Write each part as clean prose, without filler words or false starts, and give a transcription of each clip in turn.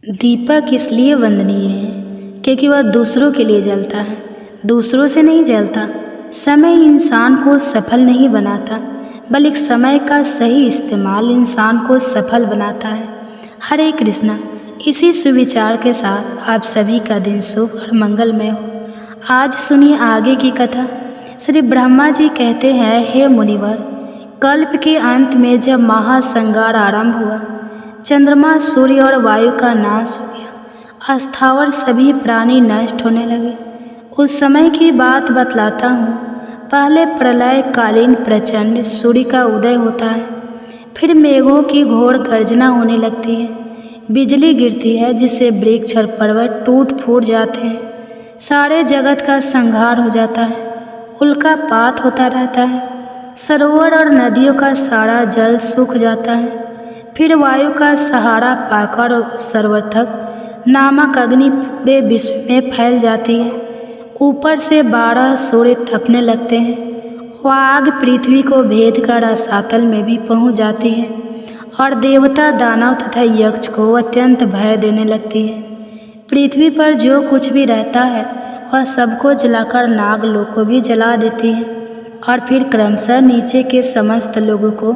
दीपक इसलिए वंदनीय है क्योंकि वह दूसरों के लिए जलता है, दूसरों से नहीं जलता। समय इंसान को सफल नहीं बनाता, बल्कि समय का सही इस्तेमाल इंसान को सफल बनाता है। हरे कृष्णा। इसी सुविचार के साथ आप सभी का दिन शुभ और मंगलमय हो। आज सुनिए आगे की कथा। श्री ब्रह्मा जी कहते हैं, हे मुनिवर, कल्प के अंत में जब महासंहार आरंभ हुआ, चंद्रमा, सूर्य और वायु का नाश हो गया, अस्थावर सभी प्राणी नष्ट होने लगे। उस समय की बात बतलाता हूँ। पहले प्रलय कालीन प्रचंड सूर्य का उदय होता है, फिर मेघों की घोर गर्जना होने लगती है, बिजली गिरती है जिससे वृक्ष और पर्वत टूट फूट जाते हैं, सारे जगत का संहार हो जाता है, उल्कापात होता रहता है, सरोवर और नदियों का सारा जल सूख जाता है। फिर वायु का सहारा पाकर सर्वथक नामक अग्नि पूरे विश्व में फैल जाती है। ऊपर से 12 सूर्य तपने लगते हैं। वह आग पृथ्वी को भेद कर रसातल में भी पहुंच जाती है और देवता, दानव तथा यक्ष को अत्यंत भय देने लगती है। पृथ्वी पर जो कुछ भी रहता है वह सबको जलाकर नागलोक को भी जला देती है और फिर क्रमशः नीचे के समस्त लोगों को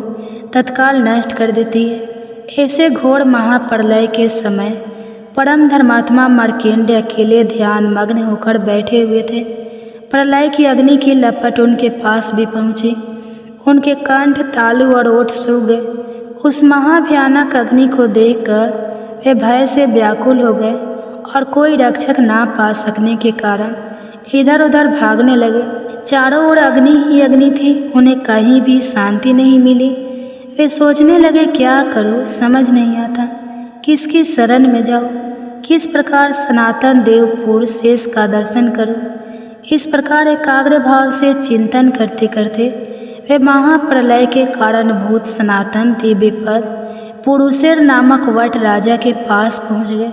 तत्काल नष्ट कर देती है। ऐसे घोर महाप्रलय के समय परम धर्मात्मा मार्कंडेय अकेले ध्यान मग्न होकर बैठे हुए थे। प्रलय की अग्नि की लपट उनके पास भी पहुंची। उनके कंठ, तालु और ओठ सूख गए। उस महाभयानक अग्नि को देखकर वे भय से व्याकुल हो गए और कोई रक्षक ना पा सकने के कारण इधर उधर भागने लगे। चारों ओर अग्नि ही अग्नि थी, उन्हें कहीं भी शांति नहीं मिली। वे सोचने लगे, क्या करूं, समझ नहीं आता, किसकी शरण में जाऊं, किस प्रकार सनातन देव पुरुष शेष का दर्शन करूं। इस प्रकार एकाग्र भाव से चिंतन करते करते वे महाप्रलय के कारणभूत सनातन दिव्य पद पुरुषेर नामक वट राजा के पास पहुंच गए।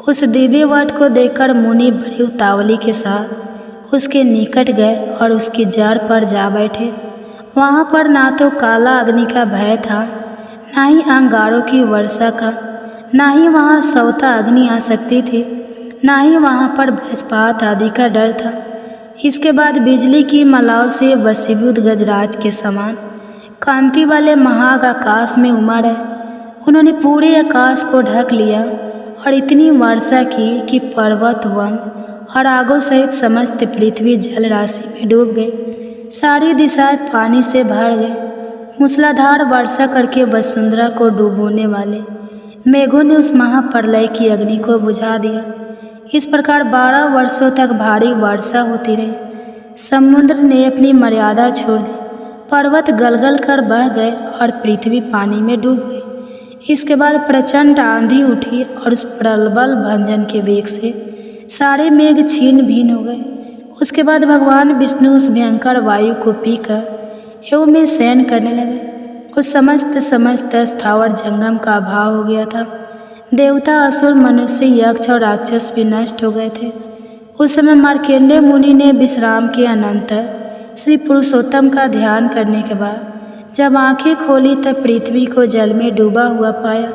उस दिव्य वट को देखकर मुनि बड़ी उतावली के साथ उसके निकट गए और उसकी जड़ पर जा बैठे। वहाँ पर ना तो काला अग्नि का भय था, ना ही अंगारों की वर्षा का, ना ही वहाँ सौता अग्नि आ सकती थी, ना ही वहाँ पर वज्रपात आदि का डर था। इसके बाद बिजली की मलाव से वशीभूत गजराज के समान कांति वाले महाग आकाश में उमड़ आए। उन्होंने पूरे आकाश को ढक लिया और इतनी वर्षा की कि पर्वत, वन और आगों सहित समस्त पृथ्वी जल राशि में डूब गई। सारी दिशाएं पानी से भर गए। मूसलाधार वर्षा करके वसुंधरा को डुबोने वाले मेघों ने उस महाप्रलय की अग्नि को बुझा दिया। इस प्रकार 12 वर्षों तक भारी वर्षा होती रही। समुद्र ने अपनी मर्यादा छोड़ दी, पर्वत गलगल कर बह गए और पृथ्वी पानी में डूब गई। इसके बाद प्रचंड आंधी उठी और उस प्रबल भंजन के वेग से सारे मेघ छीन भीन हो गए। उसके बाद भगवान विष्णु उस भयंकर वायु को पीकर एवं में शयन करने लगे। उस समस्त स्थावर जंगम का अभाव हो गया था। देवता, असुर, मनुष्य, यक्ष और राक्षस भी नष्ट हो गए थे। उस समय मार्कंडेय मुनि ने विश्राम के अनंतर श्री पुरुषोत्तम का ध्यान करने के बाद जब आंखें खोली तब पृथ्वी को जल में डूबा हुआ पाया।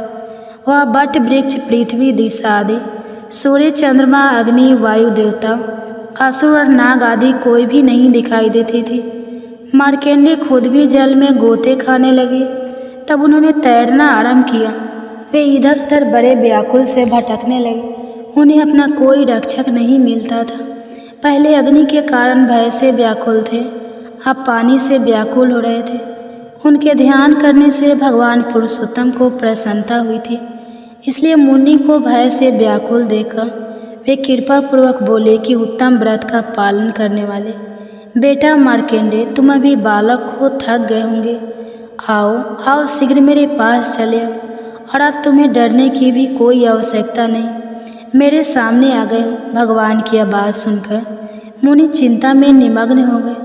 वह बट, वृक्ष, पृथ्वी, दिशा आदि, सूर्य, चंद्रमा, अग्नि, वायु देवता, असुर और नाग आदि कोई भी नहीं दिखाई देती थी। मार्कंडेय खुद भी जल में गोते खाने लगे। तब उन्होंने तैरना आरंभ किया। वे इधर उधर बड़े व्याकुल से भटकने लगे। उन्हें अपना कोई रक्षक नहीं मिलता था। पहले अग्नि के कारण भय से व्याकुल थे, अब पानी से व्याकुल हो रहे थे। उनके ध्यान करने से भगवान पुरुषोत्तम को प्रसन्नता हुई थी, इसलिए मुनि को भय से व्याकुल देखकर वे कृपा पूर्वक बोले कि उत्तम व्रत का पालन करने वाले बेटा मार्कंडेय, तुम अभी बालक हो, थक गए होंगे। आओ आओ, शीघ्र मेरे पास चले आओ और अब तुम्हें डरने की भी कोई आवश्यकता नहीं, मेरे सामने आ गए हो। भगवान की आवाज़ सुनकर मुनि चिंता में निमग्न हो गए।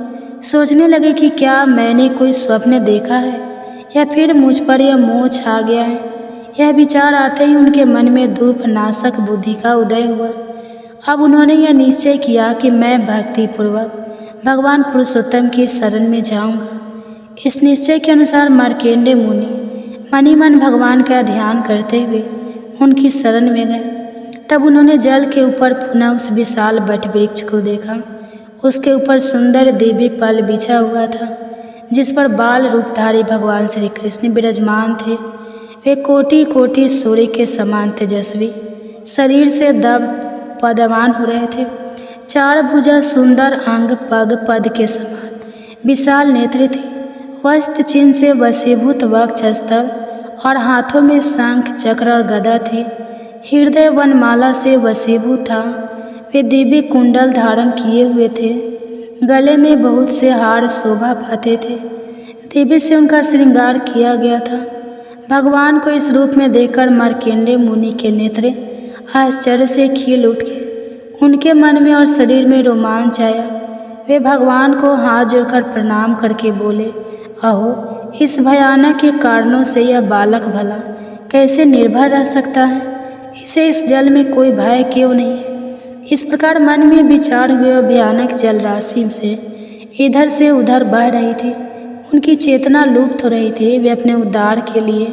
सोचने लगे कि क्या मैंने कोई स्वप्न देखा है या फिर मुझ पर यह मोह छा गया है। यह विचार आते ही उनके मन में धूप नाशक बुद्धि का उदय हुआ। अब उन्होंने यह निश्चय किया कि मैं भक्तिपूर्वक भगवान पुरुषोत्तम की शरण में जाऊंगा। इस निश्चय के अनुसार मार्कंडेय मुनि मन ही मन भगवान का ध्यान करते हुए उनकी शरण में गए। तब उन्होंने जल के ऊपर पुनः उस विशाल वट वृक्ष को देखा। उसके ऊपर सुंदर देवी पल बिछा हुआ था, जिस पर बाल रूपधारी भगवान श्री कृष्ण विराजमान थे। वे कोटि कोटि सूर्य के समान तेजस्वी शरीर से पदमान हो रहे थे। चार भुजा, सुंदर अंग, पग पद के समान विशाल नेत्र थे। वस्त्र चिन्ह से वशीभूत वक्षस्थल और हाथों में शंख, चक्र और गदा थी। हृदय वनमाला से वशीभूत था। वे दिव्य कुंडल धारण किए हुए थे। गले में बहुत से हार शोभा पाते थे। दिव्य से उनका श्रृंगार किया गया था। भगवान को इस रूप में देखकर मार्कंडेय मुनि के नेत्र आश्चर्य से खिल उठे। उनके मन में और शरीर में रोमांच आया। वे भगवान को हाथ जोड़कर प्रणाम करके बोले, अहो, इस भयानक के कारणों से यह बालक भला कैसे निर्भय रह सकता है? इसे इस जल में कोई भय क्यों नहीं है? इस प्रकार मन में विचार हुए और भयानक जल राशि से इधर से उधर बह रही थी। उनकी चेतना लुप्त हो रही थी। वे अपने उद्धार के लिए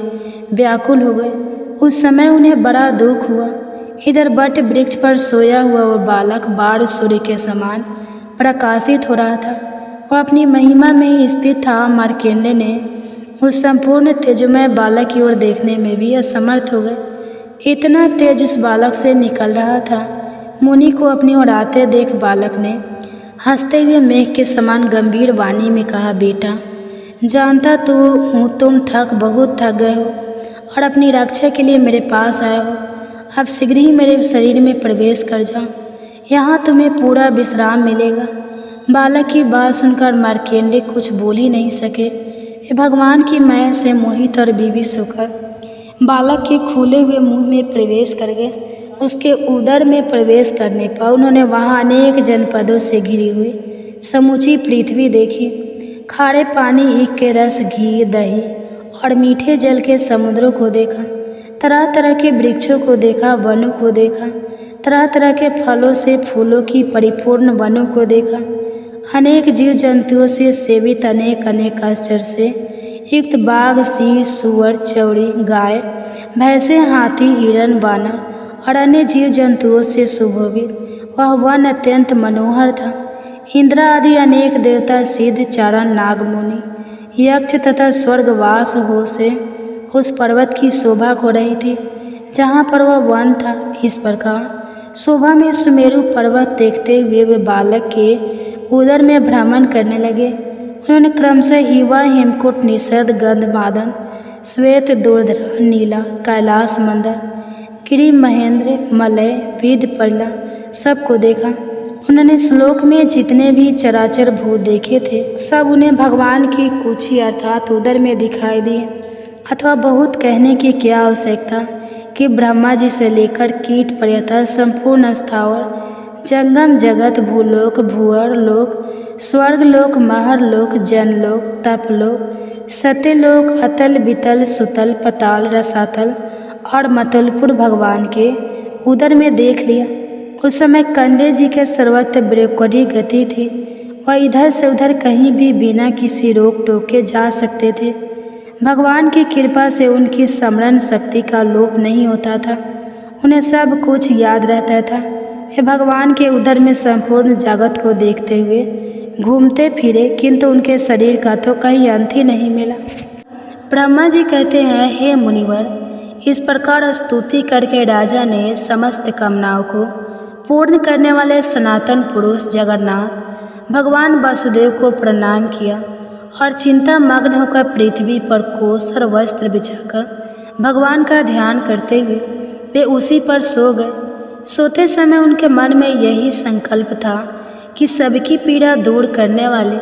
व्याकुल हो गए। उस समय उन्हें बड़ा दुख हुआ। इधर वट वृक्ष पर सोया हुआ वह बालक बार सूर्य के समान प्रकाशित हो रहा था। वह अपनी महिमा में ही स्थित था। मार्कंडेय ने उस संपूर्ण तेजोमय बालक की ओर देखने में भी असमर्थ हो गए। इतना तेज उस बालक से निकल रहा था। मुनि को अपनी ओर आते देख बालक ने हंसते हुए मेघ के समान गंभीर वाणी में कहा, बेटा, जानता तो हूँ तुम बहुत थक गए हो और अपनी रक्षा के लिए मेरे पास आए हो। अब शीघ्र ही मेरे शरीर में प्रवेश कर जाओ, यहाँ तुम्हें पूरा विश्राम मिलेगा। बालक की बात सुनकर मार्कंडेय कुछ बोल ही नहीं सके। वे भगवान की माया से मोहित और विवश होकर बालक के खुले हुए मुंह में प्रवेश कर गए। उसके उदर में प्रवेश करने पर उन्होंने वहाँ अनेक जनपदों से घिरी हुई समूची पृथ्वी देखी। खारे पानी, ईख के रस, घी, दही और मीठे जल के समुद्रों को देखा। तरह तरह के वृक्षों को देखा, वनों को देखा। तरह तरह के फलों से फूलों की परिपूर्ण वनों को देखा। अनेक जीव जंतुओं से सेवित अनेक अनेक आश्चर्य से युक्त बाघ, सिंह, सूअर, चौड़ी, गाय, भैंसे, हाथी, हिरण, वानर और अन्य जीव जंतुओं से सुशोभित वह वन अत्यंत मनोहर था। इंद्र आदि अनेक देवता, सिद्ध, चारण, नागमुनि, यक्ष तथा स्वर्गवास हो से उस पर्वत की शोभा हो रही थी जहाँ पर वह वन था। इस प्रकार शोभा में सुमेरु पर्वत देखते हुए वे बालक के उदर में भ्रमण करने लगे। उन्होंने क्रमशः हिवा, हेमकूट, निषद, गंधमादन, श्वेत, दुर्धरा, नीला, कैलाश मंदिर, गिरि, महेंद्र, मलय, विद, परला सबको देखा। उन्होंने श्लोक में जितने भी चराचर भूत देखे थे सब उन्हें भगवान की कुक्षी अर्थात उदर में दिखाई दिए। अथवा बहुत कहने की क्या आवश्यकता कि ब्रह्मा जी से लेकर कीट पर्यंत संपूर्ण स्थावर जंगम जगत, भूलोक, भूअर लोक, स्वर्गलोक, महरलोक, जनलोक, तपलोक, सत्यलोक, अतल, वितल, सुतल, पताल, रसातल और मतलपुर भगवान के उदर में देख लिया। उस समय कंडेय जी के सर्वत्र ब्रह्मकड़ी गति थी। वह इधर से उधर कहीं भी बिना किसी रोक टोक के जा सकते थे। भगवान की कृपा से उनकी स्मरण शक्ति का लोप नहीं होता था। उन्हें सब कुछ याद रहता था। वे भगवान के उदर में संपूर्ण जगत को देखते हुए घूमते फिरे, किंतु उनके शरीर का तो कहीं अंत ही नहीं मिला। ब्रह्मा जी कहते हैं, हे मुनिवर, इस प्रकार स्तुति करके राजा ने समस्त कामनाओं को पूर्ण करने वाले सनातन पुरुष जगन्नाथ भगवान वासुदेव को प्रणाम किया और चिंता मग्न होकर पृथ्वी पर कोस और वस्त्र बिछाकर भगवान का ध्यान करते हुए वे उसी पर सो गए। सोते समय उनके मन में यही संकल्प था कि सबकी पीड़ा दूर करने वाले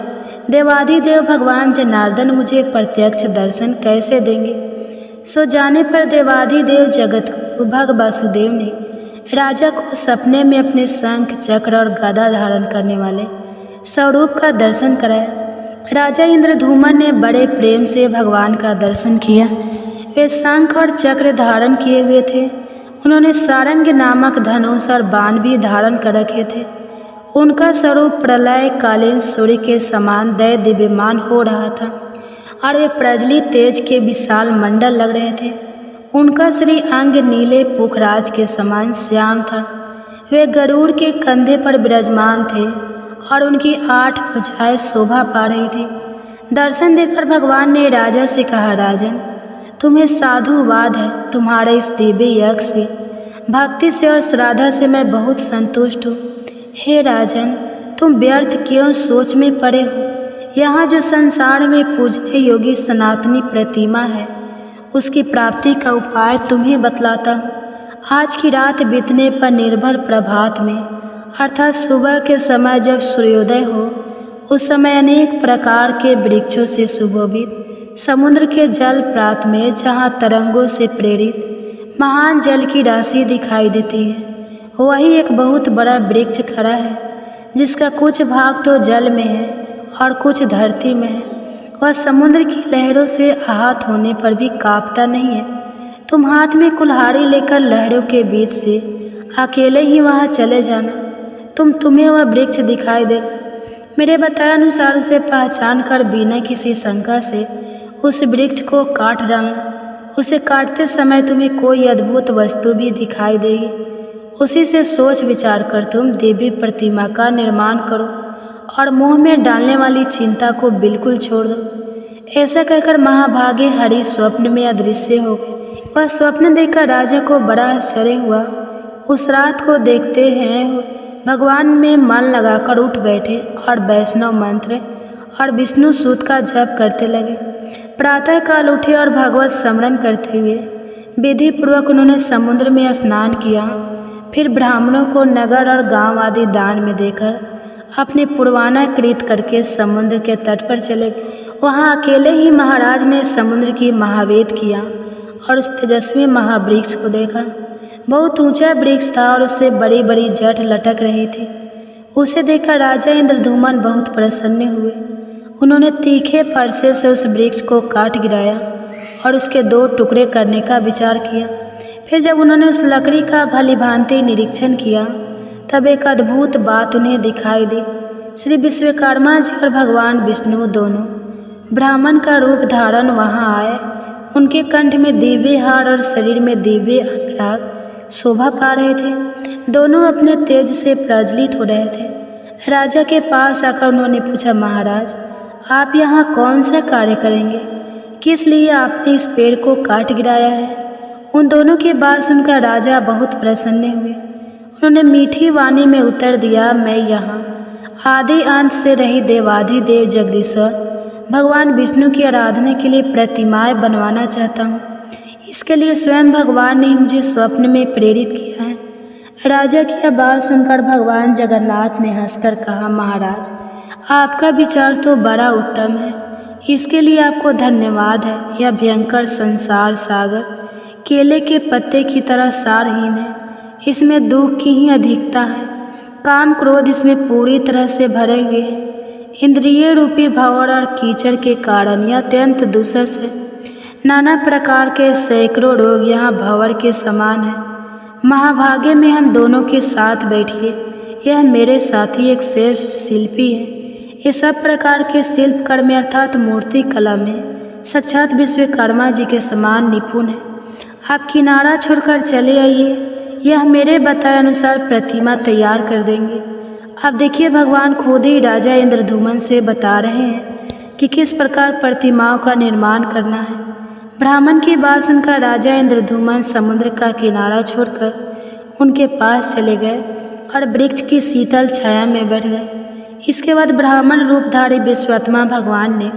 देवाधिदेव भगवान जनार्दन मुझे प्रत्यक्ष दर्शन कैसे देंगे। सो जाने पर देवाधिदेव जगतगुरु भग वासुदेव ने राजा को सपने में अपने शंख, चक्र और गदा धारण करने वाले स्वरूप का दर्शन कराया। राजा इंद्रधूमन ने बड़े प्रेम से भगवान का दर्शन किया। वे शंख और चक्र धारण किए हुए थे। उन्होंने सारंग नामक धनुष और बाण भी धारण कर रखे थे। उनका स्वरूप प्रलय कालीन सूर्य के समान दय दिव्यमान हो रहा था और वे प्रज्वलित तेज के विशाल मंडल लग रहे थे। उनका श्री अंग नीले पुखराज के समान श्याम था। वे गरुड़ के कंधे पर विराजमान थे और उनकी 8 भुजाएं शोभा पा रही थी। दर्शन देकर भगवान ने राजा से कहा, राजन, तुम्हें साधुवाद है। तुम्हारे इस दिव्य यज्ञ से, भक्ति से और श्रद्धा से मैं बहुत संतुष्ट हूँ। हे राजन, तुम व्यर्थ क्यों सोच में पड़े हो? यहाँ जो संसार में पूजने योगी सनातनी प्रतिमा है, उसकी प्राप्ति का उपाय तुम्हें बतलाता हूँ। आज की रात बीतने पर निर्भर प्रभात में, अर्थात सुबह के समय जब सूर्योदय हो, उस समय अनेक प्रकार के वृक्षों से सुशोभित समुद्र के जल प्रात में, जहाँ तरंगों से प्रेरित महान जल की राशि दिखाई देती है, वही एक बहुत बड़ा वृक्ष खड़ा है, जिसका कुछ भाग तो जल में है और कुछ धरती में है। वह समुद्र की लहरों से आहत होने पर भी कांपता नहीं है। तुम हाथ में कुल्हाड़ी लेकर लहरों के बीच से अकेले ही वहाँ चले जाना, तुम्हें वह वृक्ष दिखाई देगा। मेरे बताए अनुसार उसे पहचान कर बिना किसी शंका से उस वृक्ष को काट डालना। उसे काटते समय तुम्हें कोई अद्भुत वस्तु भी दिखाई देगी। उसी से सोच विचार कर तुम देवी प्रतिमा का निर्माण करो और मुँह में डालने वाली चिंता को बिल्कुल छोड़ दो। ऐसा कहकर महाभागे हरि स्वप्न में अदृश्य हो गए। वह स्वप्न देखकर राजा को बड़ा आश्चर्य हुआ। उस रात को देखते हैं भगवान में मन लगाकर उठ बैठे और वैष्णव मंत्र और विष्णु सूत का जप करते लगे। प्रातः काल उठे और भगवत स्मरण करते हुए विधि पूर्वक उन्होंने समुद्र में स्नान किया। फिर ब्राह्मणों को नगर और गांव आदि दान में देकर अपने पुरवाना कृत करके समुद्र के तट पर चले गए। वहाँ अकेले ही महाराज ने समुद्र की महावेद किया और उस तेजस्वी महावृक्ष को देखा। बहुत ऊंचा वृक्ष था और उससे बड़ी बड़ी जट लटक रही थी। उसे देखकर राजा इंद्रधूमन बहुत प्रसन्न हुए। उन्होंने तीखे फरसे से उस वृक्ष को काट गिराया और उसके 2 टुकड़े करने का विचार किया। फिर जब उन्होंने उस लकड़ी का भलीभांति निरीक्षण किया, तब एक अद्भुत बात उन्हें दिखाई दी। श्री विश्वकर्मा जी और भगवान विष्णु दोनों ब्राह्मण का रूप धारण वहाँ आए। उनके कंठ में दिव्य हार और शरीर में दिव्य अंगराग शोभा पा रहे थे। दोनों अपने तेज से प्रज्वलित हो रहे थे। राजा के पास आकर उन्होंने पूछा, महाराज, आप यहाँ कौन सा कार्य करेंगे? किस लिए आपने इस पेड़ को काट गिराया है? उन दोनों की बात सुनकर राजा बहुत प्रसन्न हुए। उन्होंने मीठी वाणी में उत्तर दिया, मैं यहाँ आदि अंत से रही देवाधिदेव जगदीश्वर भगवान विष्णु की आराधना के लिए प्रतिमाएं बनवाना चाहता हूँ। इसके लिए स्वयं भगवान ने मुझे स्वप्न में प्रेरित किया है। राजा की यह बात सुनकर भगवान जगन्नाथ ने हंसकर कहा, महाराज, आपका विचार तो बड़ा उत्तम है। इसके लिए आपको धन्यवाद है। यह भयंकर संसार सागर केले के पत्ते की तरह सारहीन है। इसमें दुख की ही अधिकता है। काम क्रोध इसमें पूरी तरह से भरे हुए हैं। इंद्रिय रूपी भंवर और कीचड़ के कारण यह अत्यंत दुस्सह है। नाना प्रकार के सैकड़ों रोग यहाँ भंवर के समान है। महाभाग्य में हम दोनों के साथ बैठिए। यह मेरे साथी एक श्रेष्ठ शिल्पी है। ये सब प्रकार के शिल्प कर्म अर्थात मूर्ति कला में साक्षात विश्वकर्मा जी के समान निपुण है। आप किनारा छोड़कर चले आइए। यह मेरे बताए अनुसार प्रतिमा तैयार कर देंगे। अब देखिए, भगवान खुद ही राजा इंद्रधूमन से बता रहे हैं कि किस प्रकार प्रतिमाओं का निर्माण करना है। ब्राह्मण की बात सुनकर राजा इंद्रधूमन समुद्र का किनारा छोड़कर उनके पास चले गए और वृक्ष की शीतल छाया में बैठ गए। इसके बाद ब्राह्मण रूपधारी विश्वात्मा भगवान ने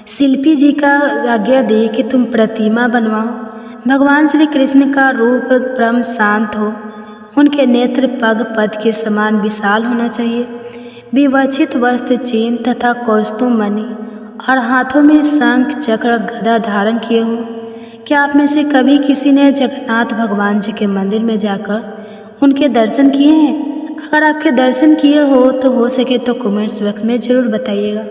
शिल्पी जी का आज्ञा दी कि तुम प्रतिमा बनवाओ। भगवान श्री कृष्ण का रूप परम शांत हो। उनके नेत्र पग पद के समान विशाल होना चाहिए। विवक्षित वस्त्र चिन्ह तथा कौस्तुभ मणि और हाथों में शंख चक्र गदा धारण किए हो। क्या आप में से कभी किसी ने जगन्नाथ भगवान जी के मंदिर में जाकर उनके दर्शन किए हैं? अगर आपके दर्शन किए हो सके तो कमेंट्स बॉक्स में ज़रूर बताइएगा।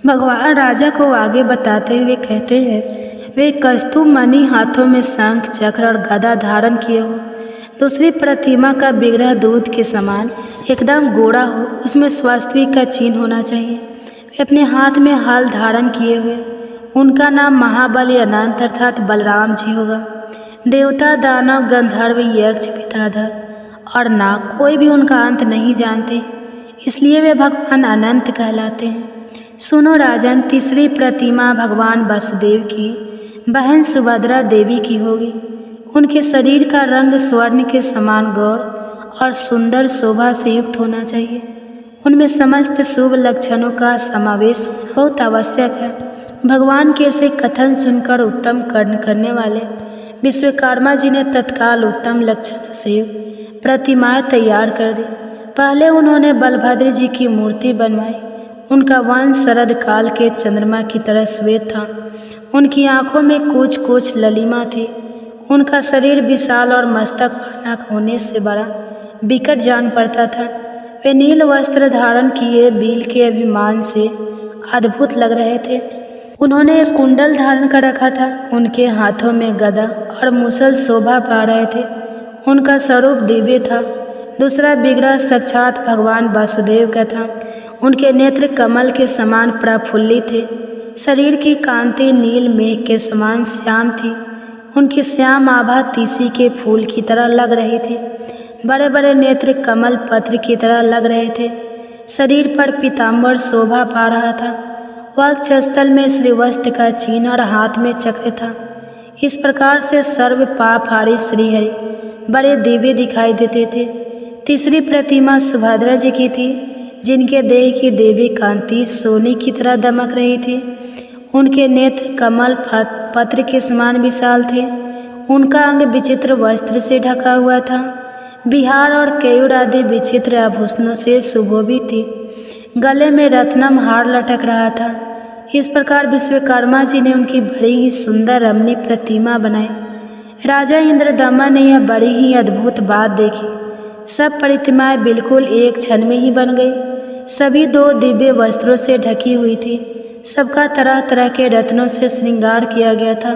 भगवान राजा को आगे बताते हुए कहते हैं, वे कौस्तुभ मणि हाथों में शंख चक्र और गदा धारण किए हो। दूसरी प्रतिमा का विग्रह दूध के समान एकदम गोरा हो, उसमें स्वास्तिक का चिन्ह होना चाहिए। वे अपने हाथ में हल धारण किए हुए, उनका नाम महाबली अनंत अर्थात बलराम जी होगा। देवता, दानव, गंधर्व, यक्ष, विद्याधर और नाग कोई भी उनका अंत नहीं जानते, इसलिए वे भगवान अनंत कहलाते हैं। सुनो राजन, तीसरी प्रतिमा भगवान वासुदेव की बहन सुभद्रा देवी की होगी। उनके शरीर का रंग स्वर्ण के समान गौर और सुंदर शोभा से युक्त होना चाहिए। उनमें समस्त शुभ लक्षणों का समावेश बहुत आवश्यक है। भगवान के ऐसे कथन सुनकर उत्तम कर्म करने वाले विश्वकर्मा जी ने तत्काल उत्तम लक्षणों से युक्त प्रतिमाएं तैयार कर दी। पहले उन्होंने बलभद्र जी की मूर्ति बनवाई। उनका वंश शरद काल के चंद्रमा की तरह श्वेत था। उनकी आंखों में कुछ कुछ ललिमा थी। उनका शरीर विशाल और मस्तक पानाक होने से बड़ा विकट जान पड़ता था। वे नील वस्त्र धारण किए बील के अभिमान से अद्भुत लग रहे थे। उन्होंने एक कुंडल धारण कर रखा था। उनके हाथों में गदा और मुसल शोभा पा रहे थे। उनका स्वरूप दिव्य था। दूसरा विग्रह साक्षात भगवान वासुदेव का था। उनके नेत्र कमल के समान प्रफुल्लित थे। शरीर की कांति नील मेघ के समान श्याम थी। उनकी श्याम आभा तीसी के फूल की तरह लग रही थी। बड़े बड़े नेत्र कमल पत्र की तरह लग रहे थे। शरीर पर पीताम्बर शोभा पा रहा था। वक्षस्थल में श्रीवस्त्र का चिन्ह और हाथ में चक्र था। इस प्रकार से सर्व पापहारी श्रीहरि बड़े दिव्य दिखाई देते थे। तीसरी प्रतिमा सुभद्रा जी की थी, जिनके देह की देवी कांति सोने की तरह दमक रही थी। उनके नेत्र कमल पत्र के समान विशाल थे। उनका अंग विचित्र वस्त्र से ढका हुआ था। बिहार और केयूर आदि विचित्र आभूषणों से सुशोभित थी। गले में रत्नम हार लटक रहा था। इस प्रकार विश्वकर्मा जी ने उनकी बड़ी ही सुंदर रमणीय प्रतिमा बनाई। राजा इंद्रदमन ने यह बड़ी ही अद्भुत बात देखी। सब प्रतिमाएं बिल्कुल एक क्षण में ही बन गई। सभी दो दिव्य वस्त्रों से ढकी हुई थी। सबका तरह तरह के रत्नों से श्रृंगार किया गया था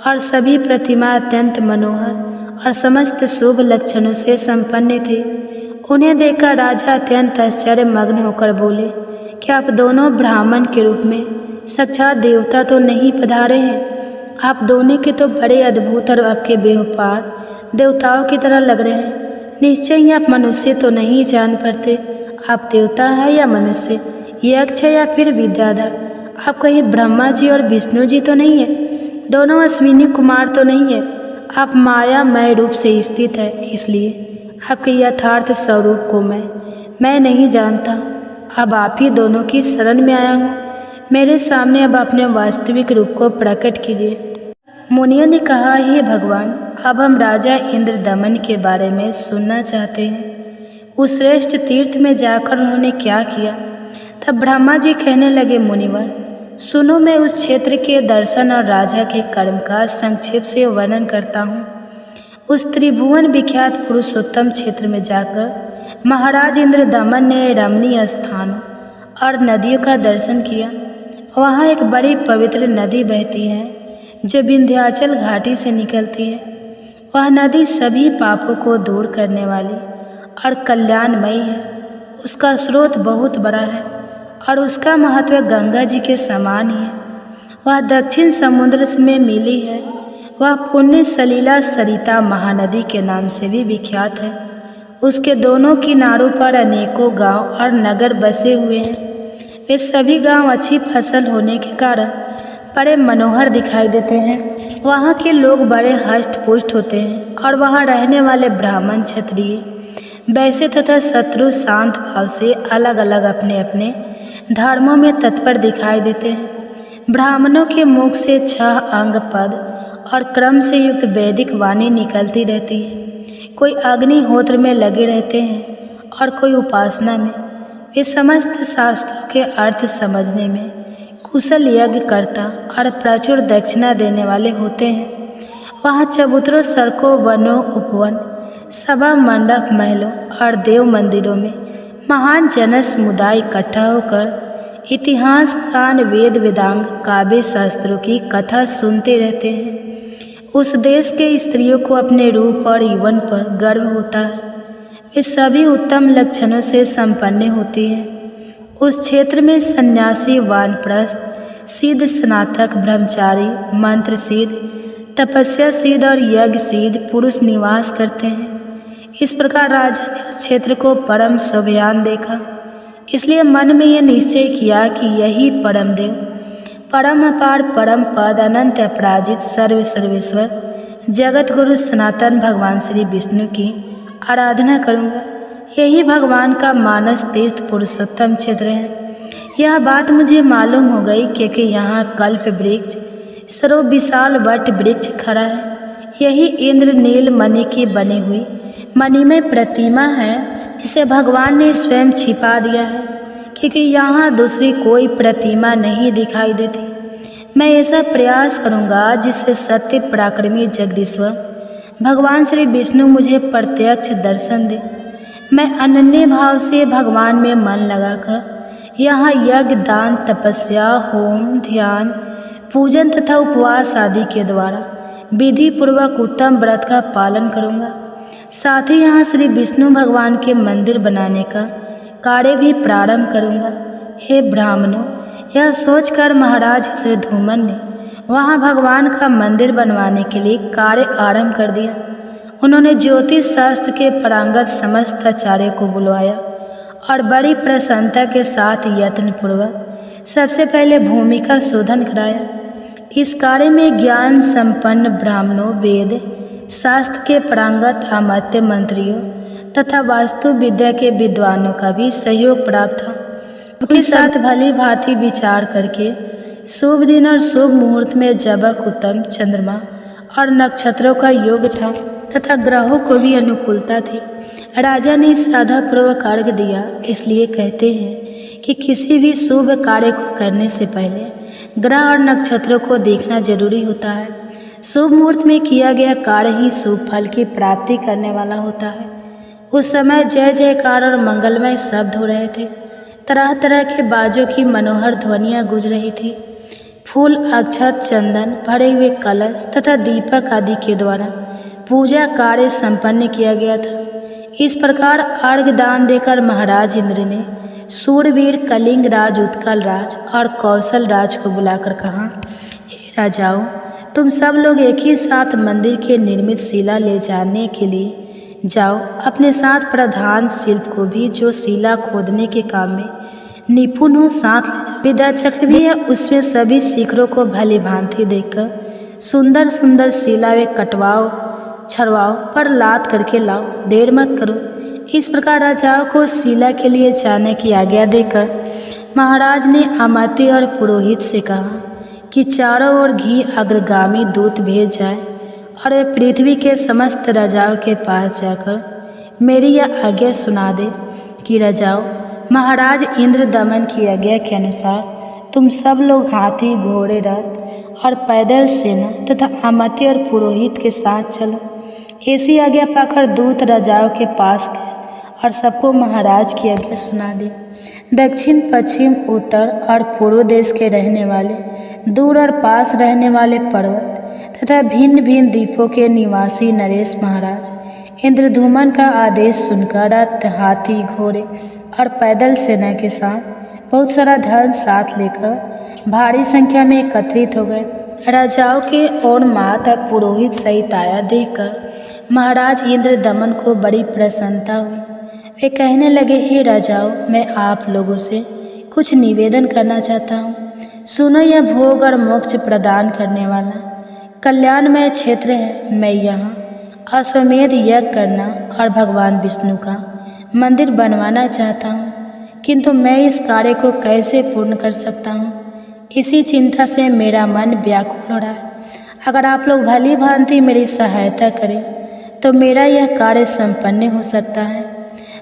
और सभी प्रतिमाएं अत्यंत मनोहर और समस्त शुभ लक्षणों से संपन्न थी। उन्हें देखकर राजा अत्यंत आश्चर्यमग्न होकर बोले, क्या आप दोनों ब्राह्मण के रूप में साक्षात देवता तो नहीं पधारे हैं? आप दोनों के तो बड़े अद्भुत और आपके व्यवहार देवताओं की तरह लग रहे हैं। निश्चय ही आप मनुष्य तो नहीं जान पड़ते। आप देवता है या मनुष्य, यक्ष है या फिर विद्याधर? आप कहीं ब्रह्मा जी और विष्णु जी तो नहीं है? दोनों अश्विनी कुमार तो नहीं है? आप मायामय रूप से स्थित है, इसलिए आपके यथार्थ स्वरूप को मैं नहीं जानता। अब आप ही दोनों की शरण में आया हूँ। मेरे सामने अब अपने वास्तविक रूप को प्रकट कीजिए। मुनियों ने कहा, हे भगवान, अब हम राजा इंद्रदमन के बारे में सुनना चाहते हैं। उस श्रेष्ठ तीर्थ में जाकर उन्होंने क्या किया? तब ब्रह्मा जी कहने लगे, मुनिवर सुनो, मैं उस क्षेत्र के दर्शन और राजा के कर्म का संक्षेप से वर्णन करता हूँ। उस त्रिभुवन विख्यात पुरुषोत्तम क्षेत्र में जाकर महाराज इंद्रदमन ने रमणीय स्थानों और नदियों का दर्शन किया। वहाँ एक बड़ी पवित्र नदी बहती है जो विंध्याचल घाटी से निकलती है। वह नदी सभी पापों को दूर करने वाली और कल्याणमयी है। उसका स्रोत बहुत बड़ा है और उसका महत्व गंगा जी के समान ही है। वह दक्षिण समुद्र में मिली है। वह पुण्य सलीला सरिता महानदी के नाम से भी विख्यात है। उसके दोनों किनारों पर अनेकों गांव और नगर बसे हुए हैं। वे सभी गांव अच्छी फसल होने के कारण बड़े मनोहर दिखाई देते हैं। वहाँ के लोग बड़े हष्ट पुष्ट होते हैं और वहाँ रहने वाले ब्राह्मण, क्षत्रिय, वैश्य तथा शत्रु शांत भाव से अलग अलग अपने अपने धर्मों में तत्पर दिखाई देते हैं। ब्राह्मणों के मुख से 6 अंग पद और क्रम से युक्त वैदिक वाणी निकलती रहती है। कोई अग्निहोत्र में लगे रहते हैं और कोई उपासना में। वे समस्त शास्त्रों के अर्थ समझने में कुशल यज्ञ करता और प्रचुर दक्षिणा देने वाले होते हैं। वहाँ चबूतरों, सड़कों, वनों, उपवन, सभा मंडप, महलों और देव मंदिरों में महान जन समुदाय इकट्ठा होकर इतिहास, पुराण, वेद, वेदांग, काव्य शास्त्रों की कथा सुनते रहते हैं। उस देश के स्त्रियों को अपने रूप और यौवन पर गर्व होता है। वे सभी उत्तम लक्षणों से संपन्न होती हैं। उस क्षेत्र में सन्यासी, वानप्रस्थ, सिद्ध, स्नातक, ब्रह्मचारी, मंत्र सिद्ध, तपस्या सिद्ध और यज्ञ सिद्ध पुरुष निवास करते हैं। इस प्रकार राजा ने उस क्षेत्र को परम शोभयान देखा, इसलिए मन में यह निश्चय किया कि यही परम देव, परम अपार, परम पद, अनंत अपराजित, सर्व सर्वेश्वर, जगत गुरु सनातन भगवान श्री विष्णु की आराधना करूँगा। यही भगवान का मानस तीर्थ पुरुषोत्तम क्षेत्र है। यह बात मुझे मालूम हो गई क्योंकि यहाँ कल्प वृक्ष, सर्व विशाल वट वृक्ष खड़ा है। यही इंद्र नील मणि की बनी हुई मणिमय प्रतिमा है, जिसे भगवान ने स्वयं छिपा दिया है, क्योंकि यहाँ दूसरी कोई प्रतिमा नहीं दिखाई देती। मैं ऐसा प्रयास करूँगा जिससे सत्य पराक्रमी जगदीश्वर भगवान श्री विष्णु मुझे प्रत्यक्ष दर्शन दे। मैं अनन्य भाव से भगवान में मन लगाकर यहाँ यज्ञ, दान, तपस्या, होम, ध्यान, पूजन तथा उपवास आदि के द्वारा विधि पूर्वक उत्तम व्रत का पालन करूँगा। साथ ही यहाँ श्री विष्णु भगवान के मंदिर बनाने का कार्य भी प्रारंभ करूँगा। हे ब्राह्मणों, यह सोचकर महाराज इंद्रधूमन ने वहाँ भगवान का मंदिर बनवाने के लिए कार्य आरंभ कर दिया। उन्होंने ज्योतिष शास्त्र के पारंगत समस्त आचार्य को बुलवाया और बड़ी प्रसन्नता के साथ यत्नपूर्वक सबसे पहले भूमि का शोधन कराया। इस कार्य में ज्ञान संपन्न ब्राह्मणों, वेद शास्त्र के पारंगत अमात्य मंत्रियों तथा वास्तु विद्या के विद्वानों का भी सहयोग प्राप्त था। उनके साथ भली भांति विचार करके शुभ दिन और शुभ मुहूर्त में जबक उत्तम चंद्रमा और नक्षत्रों का योग था तथा ग्रहों को भी अनुकूलता थी। राजा ने श्रद्धापूर्वक अर्घ दिया। इसलिए कहते हैं कि किसी भी शुभ कार्य को करने से पहले ग्रह और नक्षत्रों को देखना जरूरी होता है। शुभ मुहूर्त में किया गया कार्य ही शुभ फल की प्राप्ति करने वाला होता है। उस समय जय जयकार और मंगलमय शब्द हो रहे थे। तरह तरह के बाजों की मनोहर ध्वनियाँ गूंज रही थी। फूल, अक्षत, चंदन, भरे हुए कलश तथा दीपक आदि के द्वारा पूजा कार्य संपन्न किया गया था। इस प्रकार अर्घ्य दान देकर महाराज इंद्र ने सूरवीर कलिंग राज, उत्कल राज और कौशल राज को बुलाकर कहा, हे राजाओं, तुम सब लोग एक ही साथ मंदिर के निर्मित शिला ले जाने के लिए जाओ। अपने साथ प्रधान शिल्प को भी, जो शिला खोदने के काम में निपुण हो, साथ ले जाओ। विद्या चक्र भी है, उसमें सभी शिखरों को भली भांति देखकर सुंदर सुंदर शिला वे कटवाओ, छड़वाओ पर लाद करके लाओ, देर मत करो। इस प्रकार राजाओं को शिला के लिए जाने की आज्ञा देकर महाराज ने अमात्य और पुरोहित से कहा कि चारों ओर घी अग्रगामी दूत भेज जाए और वे पृथ्वी के समस्त राजाओं के पास जाकर मेरी यह आज्ञा सुना दे कि राजाओं, महाराज इंद्र दमन की आज्ञा के अनुसार तुम सब लोग हाथी, घोड़े, रथ और पैदल सेना तथा अमात्य और पुरोहित के साथ चलो। ऐसी आज्ञा पाकर दूत राजाओं के पास गए और सबको महाराज की आज्ञा सुना दी। दक्षिण, पश्चिम, उत्तर और पूर्व देश के रहने वाले, दूर और पास रहने वाले पर्वत तथा भिन्न भिन्न द्वीपों के निवासी नरेश महाराज इंद्रधूमन का आदेश सुनकर रथ, हाथी, घोड़े और पैदल सेना के साथ बहुत सारा धन साथ लेकर भारी संख्या में एकत्रित हो गए। राजाओं के और माता पुरोहित सहित आया देखकर महाराज इंद्र दमन को बड़ी प्रसन्नता हुई। वे कहने लगे, हे राजाओं, मैं आप लोगों से कुछ निवेदन करना चाहता हूँ। सुनो, यह भोग और मोक्ष प्रदान करने वाला कल्याणमय क्षेत्र है। मैं यहाँ अश्वमेध यज्ञ करना और भगवान विष्णु का मंदिर बनवाना चाहता हूँ, किंतु मैं इस कार्य को कैसे पूर्ण कर सकता हूँ, इसी चिंता से मेरा मन व्याकुल हो रहा है। अगर आप लोग भली भांति मेरी सहायता करें तो मेरा यह कार्य संपन्न हो सकता है।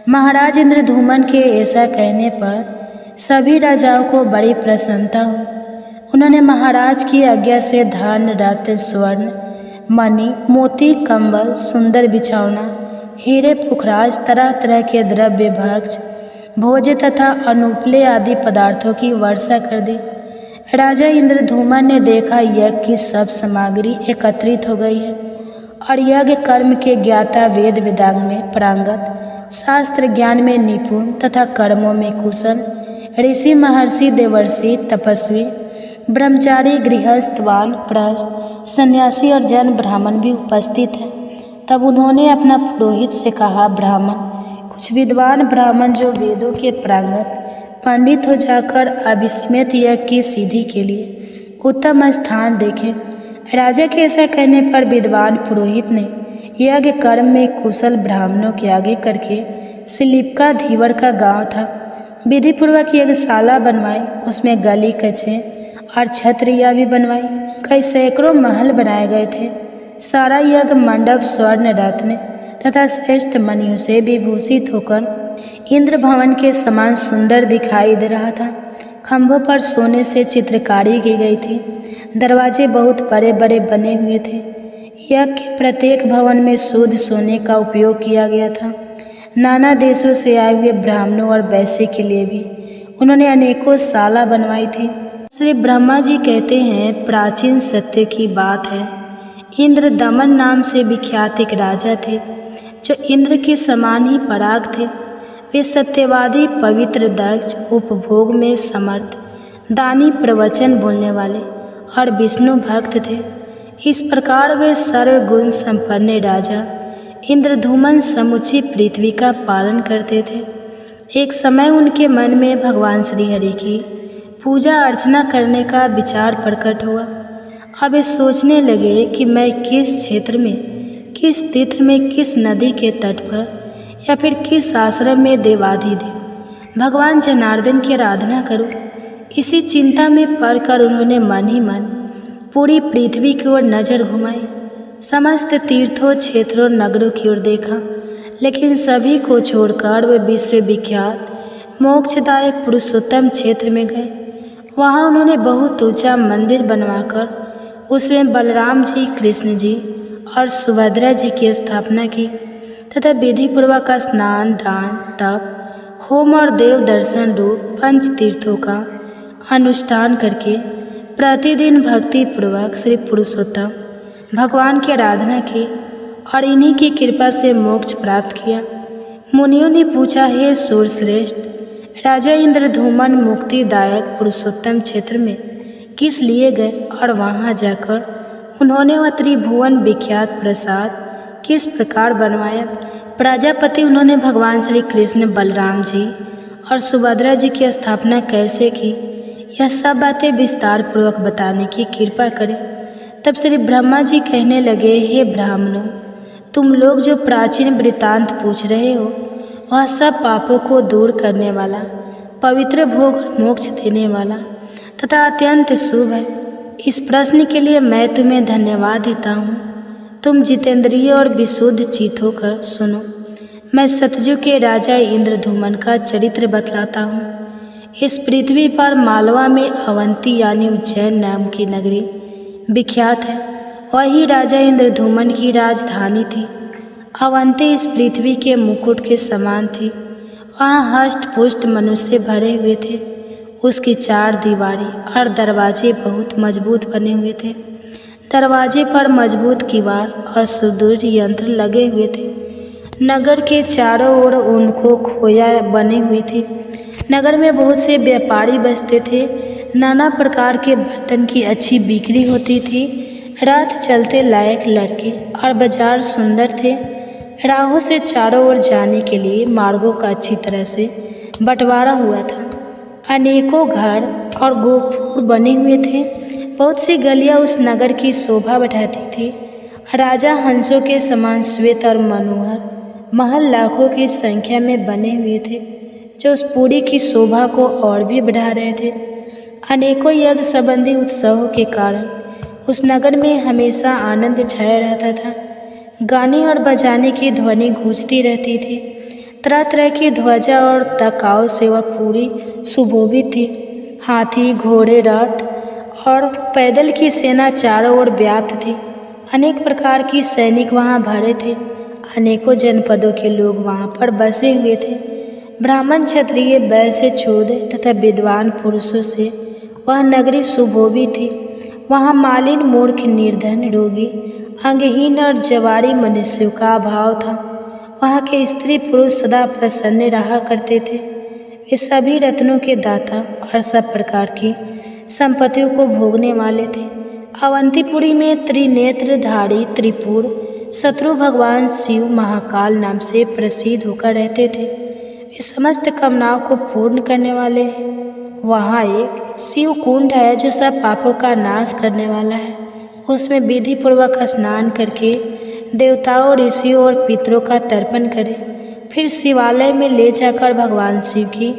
महाराज इंद्रधूमन के ऐसा कहने पर सभी राजाओं को बड़ी प्रसन्नता हुई। उन्होंने महाराज की आज्ञा से धन, रत्न, स्वर्ण, मणि, मोती, कंबल, सुंदर बिछौना, हीरे, पुखराज, तरह तरह के द्रव्य, भक्ष, भोज्य तथा अनुपले आदि पदार्थों की वर्षा कर दी। राजा इंद्रधूमन ने देखा यज्ञ की सब सामग्री एकत्रित हो गई है और यज्ञ कर्म के ज्ञाता, वेद वेदांग में पारंगत, शास्त्र ज्ञान में निपुण तथा कर्मों में कुशल ऋषि, महर्षि, देवर्षि, तपस्वी ब्रह्मचारी, गृहस्थ, वानप्रस्थ, सन्यासी और जैन ब्राह्मण भी उपस्थित हैं। तब उन्होंने अपना पुरोहित से कहा, ब्राह्मण, कुछ विद्वान ब्राह्मण जो वेदों के प्रांगत पंडित हो जाकर अभिस्मृत यज्ञ की सिद्धि के लिए उत्तम स्थान देखें। राजा के ऐसा कहने पर विद्वान पुरोहित ने यज्ञ कर्म में कुशल ब्राह्मणों के आगे करके सिलिपका धीवर का गांव था, विधिपूर्वक यज्ञशाला बनवाई। उसमें गली कचे और छत्रियाँ भी बनवाई। कई सैकड़ों महल बनाए गए थे। सारा यज्ञ मंडप स्वर्ण रत्न तथा श्रेष्ठ मणियों से विभूषित होकर इंद्र भवन के समान सुंदर दिखाई दे रहा था। खंभों पर सोने से चित्रकारी की गई थी। दरवाजे बहुत बड़े बड़े बने हुए थे। यज्ञ के प्रत्येक भवन में शुद्ध सोने का उपयोग किया गया था। नाना देशों से आए हुए ब्राह्मणों और वैश्य के लिए भी उन्होंने अनेकों शाला बनवाई थी। श्री ब्रह्मा जी कहते हैं, प्राचीन सत्य की बात है, इंद्र दमन नाम से विख्यात एक राजा थे जो इंद्र के समान ही पराग थे। वे सत्यवादी, पवित्र, दक्ष, उपभोग में समर्थ, दानी, प्रवचन बोलने वाले और विष्णु भक्त थे। इस प्रकार वे सर्वगुण संपन्न राजा इंद्रधूमन समुची पृथ्वी का पालन करते थे। एक समय उनके मन में भगवान श्री हरि की पूजा अर्चना करने का विचार प्रकट हुआ। अब वे सोचने लगे कि मैं किस क्षेत्र में, किस तीर्थ में, किस नदी के तट पर या फिर किस आश्रम में देवाधिदेव भगवान जनार्दन की आराधना करूं। इसी चिंता में पड़कर उन्होंने मन ही मन पूरी पृथ्वी की ओर नजर घुमाई। समस्त तीर्थों, क्षेत्रों, नगरों की ओर देखा, लेकिन सभी को छोड़कर वे विश्वविख्यात मोक्षदायक पुरुषोत्तम क्षेत्र में गए। वहाँ उन्होंने बहुत ऊंचा मंदिर बनवाकर उसमें बलराम जी, कृष्ण जी और सुभद्रा जी की स्थापना की तथा विधिपूर्वक स्नान, दान, तप, होम और देव दर्शन रूप पंच तीर्थों का अनुष्ठान करके प्रतिदिन भक्ति पूर्वक श्री पुरुषोत्तम भगवान की आराधना की और इन्हीं की कृपा से मोक्ष प्राप्त किया। मुनियों ने पूछा, हे सूरश्रेष्ठ, राजा इंद्रधूमन मुक्तिदायक पुरुषोत्तम क्षेत्र में किस लिए गए और वहाँ जाकर उन्होंने वह त्रिभुवन विख्यात प्रसाद किस प्रकार बनवाया? प्रजापति उन्होंने भगवान श्री कृष्ण, बलराम जी और सुभद्रा जी की स्थापना कैसे की, यह सब बातें विस्तार पूर्वक बताने की कृपा करें। तब श्री ब्रह्मा जी कहने लगे, हे ब्राह्मणों, तुम लोग जो प्राचीन वृत्तांत पूछ रहे हो वह सब पापों को दूर करने वाला, पवित्र भोग और मोक्ष देने वाला तथा अत्यंत शुभ है। इस प्रश्न के लिए मैं तुम्हें धन्यवाद देता हूँ। तुम जितेंद्रिय और विशुद्ध चित्त होकर सुनो। मैं सतयुग के राजा इंद्रधूमन का चरित्र बतलाता हूँ। इस पृथ्वी पर मालवा में अवंती यानी उज्जैन नाम की नगरी विख्यात है। वही राजा इंद्रधूमन की राजधानी थी। अवंती इस पृथ्वी के मुकुट के समान थी। वहाँ हष्ट पुष्ट मनुष्य भरे हुए थे। उसकी चार दीवारें और दरवाजे बहुत मजबूत बने हुए थे। दरवाजे पर मजबूत किवाड़ और सुदृढ़ यंत्र लगे हुए थे। नगर के चारों ओर उनको खोया बनी हुई थी। नगर में बहुत से व्यापारी बसते थे। नाना प्रकार के बर्तन की अच्छी बिक्री होती थी। रात चलते लायक लड़के और बाजार सुंदर थे। राहों से चारों ओर जाने के लिए मार्गों का अच्छी तरह से बंटवारा हुआ था। अनेकों घर और गोपुर बने हुए थे। बहुत सी गलियां उस नगर की शोभा बढ़ाती थी। राजा हंसों के समान श्वेत और मनोहर महल लाखों की संख्या में बने हुए थे, जो उस पुरी की शोभा को और भी बढ़ा रहे थे। अनेकों यज्ञ संबंधी उत्सवों के कारण उस नगर में हमेशा आनंद छाया रहता था। गाने और बजाने की ध्वनि गूंजती रहती थी। तरह तरह की ध्वजा और तकाओं से वह पूरी सुशोभित थी। हाथी, घोड़े, रथ और पैदल की सेना चारों ओर व्याप्त थी। अनेक प्रकार की सैनिक वहाँ भरे थे। अनेकों जनपदों के लोग वहाँ पर बसे हुए थे। ब्राह्मण, क्षत्रिय, वैश्य, शूद्र तथा विद्वान पुरुषों से वह नगरी सुशोभित थी। वहाँ मालिन, मूर्ख, निर्धन, रोगी, अंगहीन और जवारी मनुष्यों का अभाव था। वहाँ के स्त्री पुरुष सदा प्रसन्न रहा करते थे। वे सभी रत्नों के दाता और सब प्रकार की संपत्तियों को भोगने वाले थे। अवंतीपुरी में त्रिनेत्रधारी त्रिपुर शत्रु भगवान शिव महाकाल नाम से प्रसिद्ध होकर रहते थे। वे समस्त कामनाओं को पूर्ण करने वाले हैं। वहाँ एक शिव कुंड है जो सब पापों का नाश करने वाला है। उसमें विधि पूर्वक स्नान करके देवताओं, ऋषियों और पितरों का तर्पण करें। फिर शिवालय में ले जाकर भगवान शिव की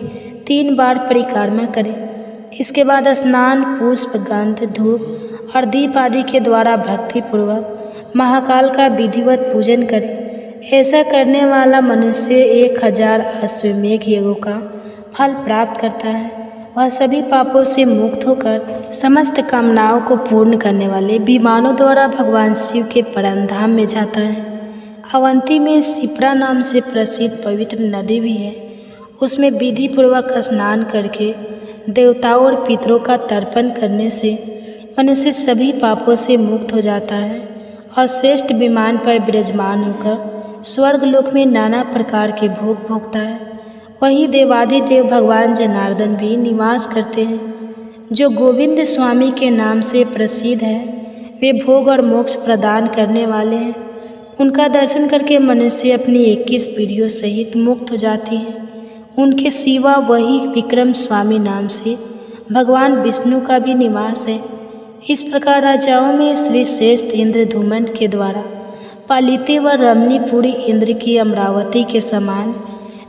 3 बार परिक्रमा करें। इसके बाद स्नान, पुष्प, गंध, धूप और दीप आदि के द्वारा भक्ति पूर्वक महाकाल का विधिवत पूजन करें। ऐसा करने वाला मनुष्य 1000 अश्वमेघ यज्ञों का फल प्राप्त करता है। वह सभी पापों से मुक्त होकर समस्त कामनाओं को पूर्ण करने वाले विमानों द्वारा भगवान शिव के परम धाम में जाता है। अवंती में शिप्रा नाम से प्रसिद्ध पवित्र नदी भी है। उसमें विधि पूर्वक स्नान करके देवताओं और पितरों का तर्पण करने से मनुष्य सभी पापों से मुक्त हो जाता है और श्रेष्ठ विमान पर विराजमान होकर स्वर्गलोक में नाना प्रकार के भोग भोगता है। वहीं देवादिदेव भगवान जनार्दन भी निवास करते हैं, जो गोविंद स्वामी के नाम से प्रसिद्ध है। वे भोग और मोक्ष प्रदान करने वाले हैं। उनका दर्शन करके मनुष्य अपनी 21 पीढ़ियों सहित मुक्त हो जाती है। उनके सिवा वही विक्रम स्वामी नाम से भगवान विष्णु का भी निवास है। इस प्रकार राजाओं में श्री श्रेष्ठ इंद्रधूमन के द्वारा पालित व रमणीपुरी इंद्र की अमरावती के समान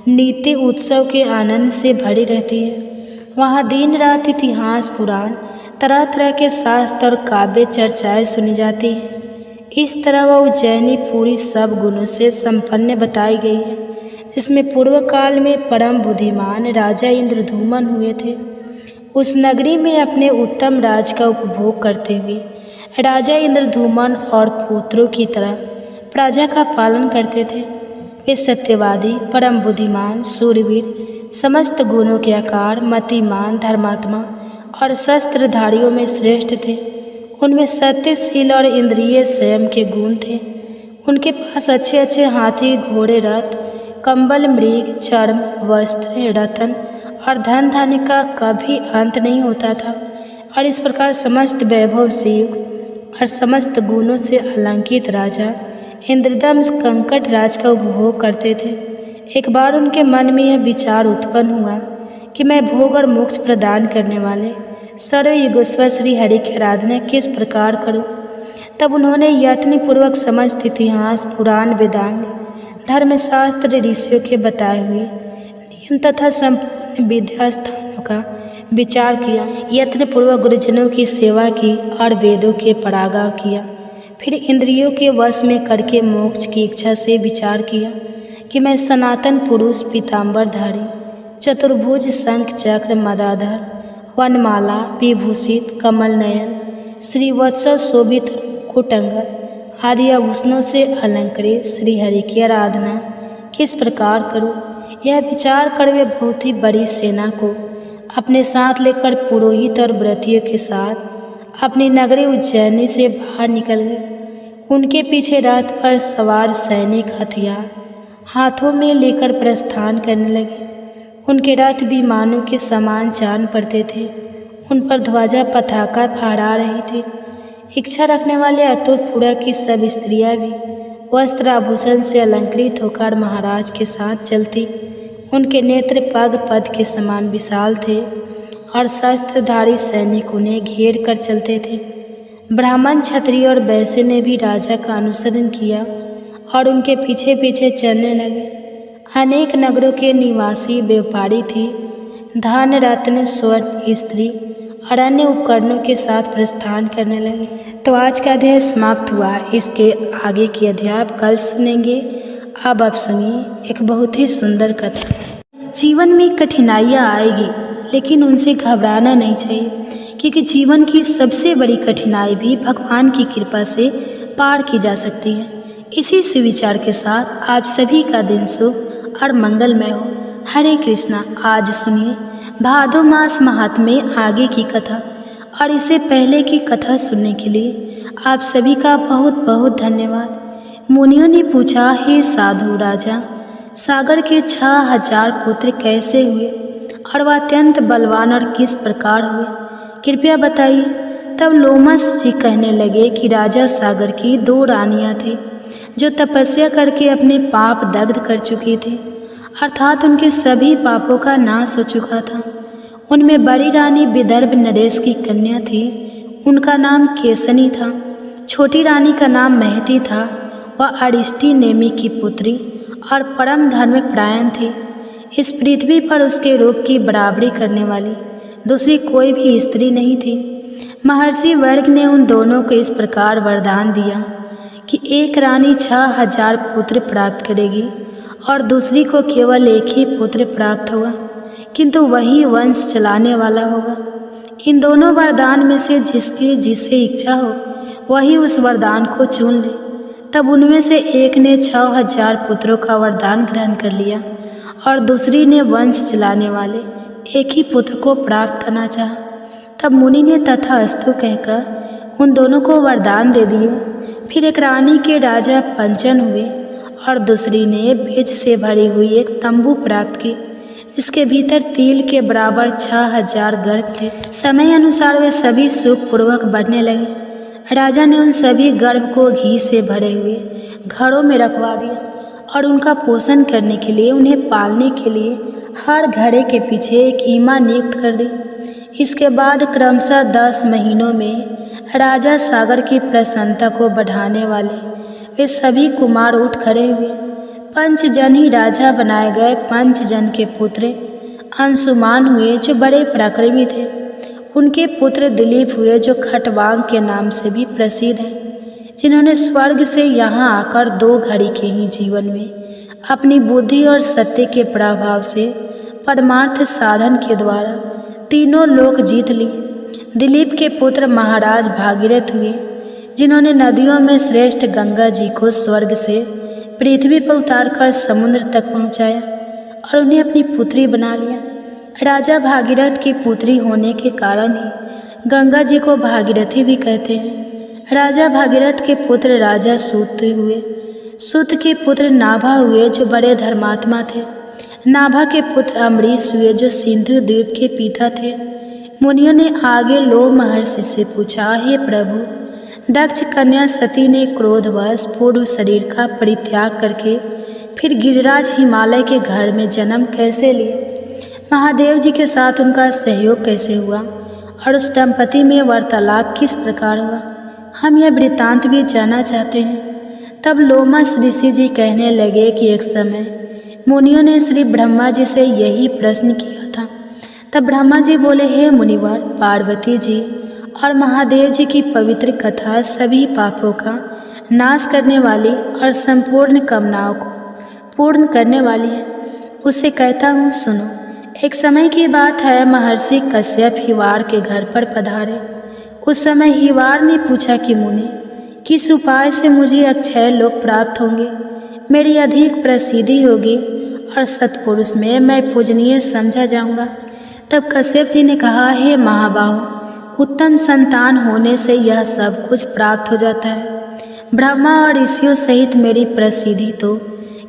नित्य उत्सव के आनंद से भरी रहती है। वहाँ दिन रात इतिहास, पुराण, तरह तरह के शास्त्र और काव्य चर्चाएं सुनी जाती हैं। इस तरह वह उज्जैनी पूरी सब गुणों से संपन्न बताई गई है, जिसमें पूर्व काल में परम बुद्धिमान राजा इंद्रधूमन हुए थे। उस नगरी में अपने उत्तम राज का उपभोग करते हुए राजा इंद्रधूमन और पुत्रों की तरह प्रजा का पालन करते थे। वे सत्यवादी, परम बुद्धिमान, सूरवीर, समस्त गुणों के आकार, मतिमान, धर्मात्मा और शस्त्रधारियों में श्रेष्ठ थे। उनमें सत्यशील और इंद्रिय संयम के गुण थे। उनके पास अच्छे अच्छे हाथी, घोड़े, रथ, कंबल, मृग, चर्म, वस्त्र, रत्न और धन धान्य का कभी अंत नहीं होता था। और इस प्रकार समस्त वैभव से युक्त और समस्त गुणों से अलंकृत राजा इंद्रदम्स कंकट राज का उपभोग करते थे। एक बार उनके मन में यह विचार उत्पन्न हुआ कि मैं भोग और मोक्ष प्रदान करने वाले सर्वयुगेश्वर श्री हरि की आराधना किस प्रकार करूं। तब उन्होंने यत्नपूर्वक समस्त इतिहास, पुराण, वेदांग, धर्मशास्त्र, ऋषियों के बताए हुए नियम तथा संपूर्ण विद्या स्थानों का विचार किया। यत्नपूर्वक गुरुजनों की सेवा की और वेदों के परागाव किया। फिर इंद्रियों के वश में करके मोक्ष की इच्छा से विचार किया कि मैं सनातन पुरुष, पीताम्बरधारी, चतुर्भुज, शंख चक्र मदाधर, वनमाला विभूषित, कमल नयन, श्रीवत्स शोभित, कुटंगत आदि आभूषणों से अलंकृत श्रीहरि की आराधना किस प्रकार करूं। यह विचार कर वे बहुत ही बड़ी सेना को अपने साथ लेकर पुरोहित और व्रतियों के साथ अपनी नगरी उज्जैनी से बाहर निकल गए। उनके पीछे रथ पर सवार सैनिक हथियार हाथों में लेकर प्रस्थान करने लगे। उनके रथ विमानों के समान जान पड़ते थे। उन पर ध्वजा पताका फहरा रही थी। इच्छा रखने वाले अतुलपुरा की सब स्त्रियां भी वस्त्र आभूषण से अलंकृत होकर महाराज के साथ चलती। उनके नेत्र पग पद के समान विशाल थे और शस्त्रधारी सैनिक उन्हें घेर कर चलते थे। ब्राह्मण, क्षत्रिय और वैश्य ने भी राजा का अनुसरण किया और उनके पीछे पीछे चलने लगे। अनेक नगरों के निवासी व्यापारी थी। धन, रत्न, स्वर्ण, स्त्री और अन्य उपकरणों के साथ प्रस्थान करने लगे। तो आज का अध्याय समाप्त हुआ। इसके आगे की अध्याय आप कल सुनेंगे। अब आप सुनिए एक बहुत ही सुंदर कथा। जीवन में कठिनाइयाँ आएगी, लेकिन उनसे घबराना नहीं चाहिए, क्योंकि जीवन की सबसे बड़ी कठिनाई भी भगवान की कृपा से पार की जा सकती है। इसी सुविचार के साथ आप सभी का दिन शुभ और मंगलमय हो। हरे कृष्णा। आज सुनिए भादो मास महात्म्य आगे की कथा। और इससे पहले की कथा सुनने के लिए आप सभी का बहुत बहुत धन्यवाद। मुनियों ने पूछा, हे साधु राजा, सागर के 6000 पुत्र कैसे हुए और वह अत्यंत बलवान और किस प्रकार हुए? कृपया बताइए। तब लोमस जी कहने लगे कि राजा सागर की 2 रानियां थीं जो तपस्या करके अपने पाप दग्ध कर चुकी थी, अर्थात उनके सभी पापों का नाश हो चुका था। उनमें बड़ी रानी विदर्भ नरेश की कन्या थी, उनका नाम केसनी था। छोटी रानी का नाम महती था, वह अरिष्टी नेमी की पुत्री और परम धर्मपरायण थी। इस पृथ्वी पर उसके रूप की बराबरी करने वाली दूसरी कोई भी स्त्री नहीं थी। महर्षि वर्ग ने उन दोनों को इस प्रकार वरदान दिया कि एक रानी 6000 पुत्र प्राप्त करेगी और दूसरी को केवल एक ही पुत्र प्राप्त होगा, किंतु वही वंश चलाने वाला होगा। इन दोनों वरदान में से जिससे इच्छा हो वही उस वरदान को चुन ले। तब उनमें से एक ने 6000 पुत्रों का वरदान ग्रहण कर लिया और दूसरी ने वंश चलाने वाले एक ही पुत्र को प्राप्त करना चाहा। तब मुनि ने तथास्तु कहकर उन दोनों को वरदान दे दिए। फिर एक रानी के राजा पंचन हुए और दूसरी ने बीज से भरी हुई एक तंबू प्राप्त की जिसके भीतर तिल के बराबर 6000 गर्भ थे। समय अनुसार वे सभी सुखपूर्वक बढ़ने लगे। राजा ने उन सभी गर्भ को घी से भरे हुए घरों में रखवा दिया और उनका पोषण करने के लिए, उन्हें पालने के लिए हर घड़े के पीछे एक ईमा नियुक्त कर दी। इसके बाद क्रमशः 10 महीनों में राजा सागर की प्रसन्नता को बढ़ाने वाले वे सभी कुमार उठ खड़े हुए। 5 जन ही राजा बनाए गए। 5 जन के पुत्र अंशुमान हुए जो बड़े पराक्रमी थे। उनके पुत्र दिलीप हुए जो खटवांग के नाम से भी प्रसिद्ध हैं, जिन्होंने स्वर्ग से यहाँ आकर 2 घड़ी के ही जीवन में अपनी बुद्धि और सत्य के प्रभाव से परमार्थ साधन के द्वारा तीनों लोक जीत लिए। दिलीप के पुत्र महाराज भागीरथ हुए, जिन्होंने नदियों में श्रेष्ठ गंगा जी को स्वर्ग से पृथ्वी पर उतारकर समुद्र तक पहुँचाया और उन्हें अपनी पुत्री बना लिया। राजा भागीरथ की पुत्री होने के कारण ही गंगा जी को भागीरथी भी कहते हैं। राजा भागीरथ के पुत्र राजा सूत हुए। सूत के पुत्र नाभा हुए जो बड़े धर्मात्मा थे। नाभा के पुत्र अम्बरीश हुए जो सिंधु द्वीप के पिता थे। मुनियों ने आगे लोभ महर्षि से पूछा, हे प्रभु, दक्ष कन्या सती ने क्रोधवश पूर्व शरीर का परित्याग करके फिर गिरिराज हिमालय के घर में जन्म कैसे लिए? महादेव जी के साथ उनका सहयोग कैसे हुआ और उस दंपति में वार्तालाप किस प्रकार हुआ? हम यह वृत्तांत भी जानना चाहते हैं। तब लोमस ऋषि जी कहने लगे कि एक समय मुनियों ने श्री ब्रह्मा जी से यही प्रश्न किया था। तब ब्रह्मा जी बोले, हे मुनिवर, पार्वती जी और महादेव जी की पवित्र कथा सभी पापों का नाश करने वाली और संपूर्ण कामनाओं को पूर्ण करने वाली है। उससे कहता हूँ, सुनो। एक समय की बात है, महर्षि कश्यप हिवार के घर पर पधारे। उस समय हिवार ने पूछा कि मुनि, किस उपाय से मुझे अक्षय लोक प्राप्त होंगे, मेरी अधिक प्रसिद्धि होगी और सत्पुरुष में मैं पूजनीय समझा जाऊंगा। तब कश्यप जी ने कहा, हे महाबाहु, उत्तम संतान होने से यह सब कुछ प्राप्त हो जाता है। ब्रह्मा और ऋषियों सहित मेरी प्रसिद्धि तो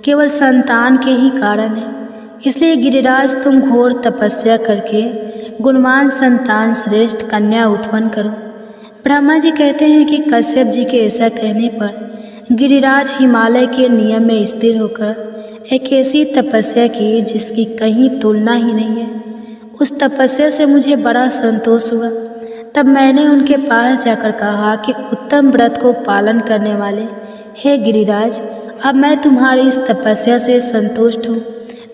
केवल संतान के ही कारण है। इसलिए गिरिराज, तुम घोर तपस्या करके गुणवान संतान श्रेष्ठ कन्या उत्पन्न करो। ब्रह्मा जी कहते हैं कि कश्यप जी के ऐसा कहने पर गिरिराज हिमालय के नियम में स्थिर होकर एक ऐसी तपस्या की जिसकी कहीं तुलना ही नहीं है। उस तपस्या से मुझे बड़ा संतोष हुआ। तब मैंने उनके पास जाकर कहा कि उत्तम व्रत को पालन करने वाले हे गिरिराज, अब मैं तुम्हारी इस तपस्या से संतुष्ट हूँ,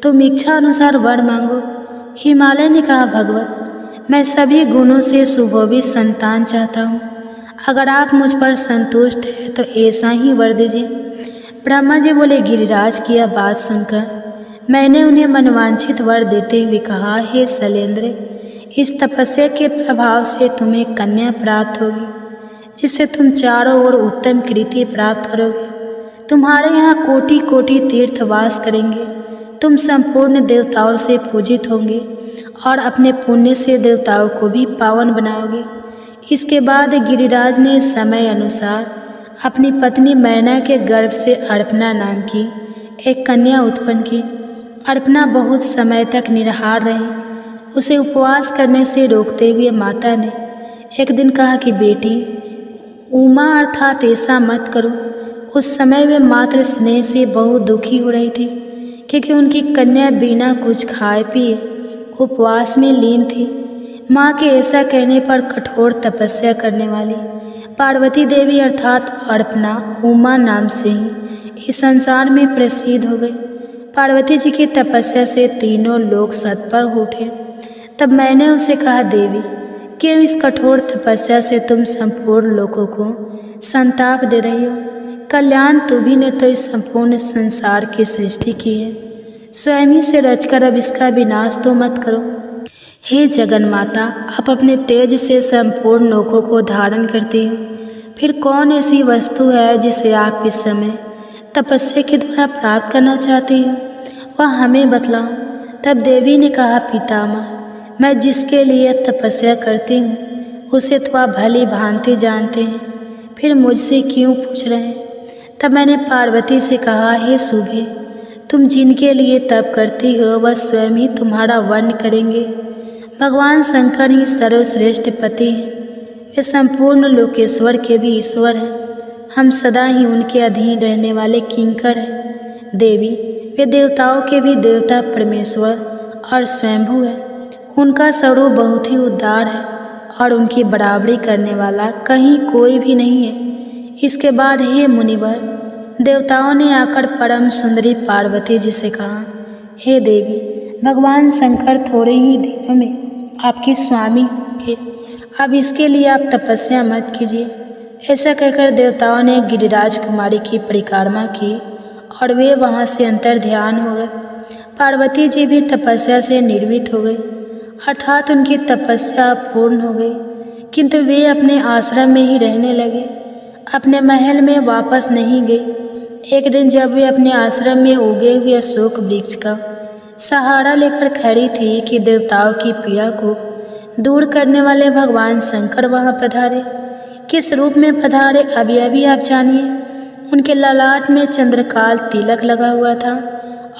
तुम इच्छा अनुसार वर मांगो। हिमालय ने कहा, भगवान, मैं सभी गुणों से सुशोभित संतान चाहता हूँ। अगर आप मुझ पर संतुष्ट हैं तो ऐसा ही वर दीजिए। ब्रह्मा जी बोले, गिरिराज की यह बात सुनकर मैंने उन्हें मनवांछित वर देते हुए कहा, हे शैलेंद्र, इस तपस्या के प्रभाव से तुम्हें कन्या प्राप्त होगी, जिससे तुम चारों ओर उत्तम कृति प्राप्त करोगे। तुम्हारे यहाँ कोटि कोटि तीर्थवास करेंगे। तुम संपूर्ण देवताओं से पूजित होंगे और अपने पुण्य से देवताओं को भी पावन बनाओगे। इसके बाद गिरिराज ने समय अनुसार अपनी पत्नी मैना के गर्भ से अर्पणा नाम की एक कन्या उत्पन्न की। अर्पणा बहुत समय तक निराहार रही। उसे उपवास करने से रोकते हुए माता ने एक दिन कहा कि बेटी उमा अर्थात ऐसा मत करो। उस समय वे मात्र स्नेह से बहुत दुखी हो रही थी, क्योंकि उनकी कन्या बिना कुछ खाए पिए उपवास में लीन थी। माँ के ऐसा कहने पर कठोर तपस्या करने वाली पार्वती देवी अर्थात अर्पणा उमा नाम से ही इस संसार में प्रसिद्ध हो गई। पार्वती जी की तपस्या से तीनों लोग सतपथ उठे। तब मैंने उसे कहा, देवी क्यों इस कठोर तपस्या से तुम संपूर्ण लोगों को संताप दे रही हो? कल्याण तुम्ही ने तो इस संपूर्ण संसार की सृष्टि की है, स्वयं ही से रचकर अब इसका विनाश तो मत करो। हे जगन माता, आप अपने तेज से संपूर्ण लोकों को धारण करती हो, फिर कौन ऐसी वस्तु है जिसे आप इस समय तपस्या के द्वारा प्राप्त करना चाहती हो? वह हमें बतलाओ। तब देवी ने कहा, पितामह, मैं जिसके लिए तपस्या करती हूँ उसे तो आप भली भांति जानते हैं, फिर मुझसे क्यों पूछ रहे हैं? तब मैंने पार्वती से कहा, हे सुभे, तुम जिनके लिए तप करती हो वह स्वयं ही तुम्हारा वर्ण करेंगे। भगवान शंकर ही सर्वश्रेष्ठ पति हैं, वे संपूर्ण लोकेश्वर के भी ईश्वर हैं। हम सदा ही उनके अधीन रहने वाले किंकर हैं। देवी, वे देवताओं के भी देवता परमेश्वर और स्वयंभू है। उनका स्वरूप बहुत ही उदार है और उनकी बराबरी करने वाला कहीं कोई भी नहीं है। इसके बाद हे मुनिवर, देवताओं ने आकर परम सुंदरी पार्वती जी से कहा, हे देवी, भगवान शंकर थोड़े ही दिनों में आपकी स्वामी होंगे, अब इसके लिए आप तपस्या मत कीजिए। ऐसा कहकर देवताओं ने गिरिराज कुमारी की परिक्रमा की और वे वहाँ से अंतर ध्यान हो गए। पार्वती जी भी तपस्या से निर्वित हो गई, अर्थात उनकी तपस्या पूर्ण हो गई, किंतु वे अपने आश्रम में ही रहने लगे, अपने महल में वापस नहीं गई। एक दिन जब वे अपने आश्रम में उगे हुए अशोक वृक्ष का सहारा लेकर खड़ी थी कि देवताओं की पीड़ा को दूर करने वाले भगवान शंकर वहाँ पधारे। किस रूप में पधारे अभी आप जानिए। उनके ललाट में चंद्रकाल तिलक लगा हुआ था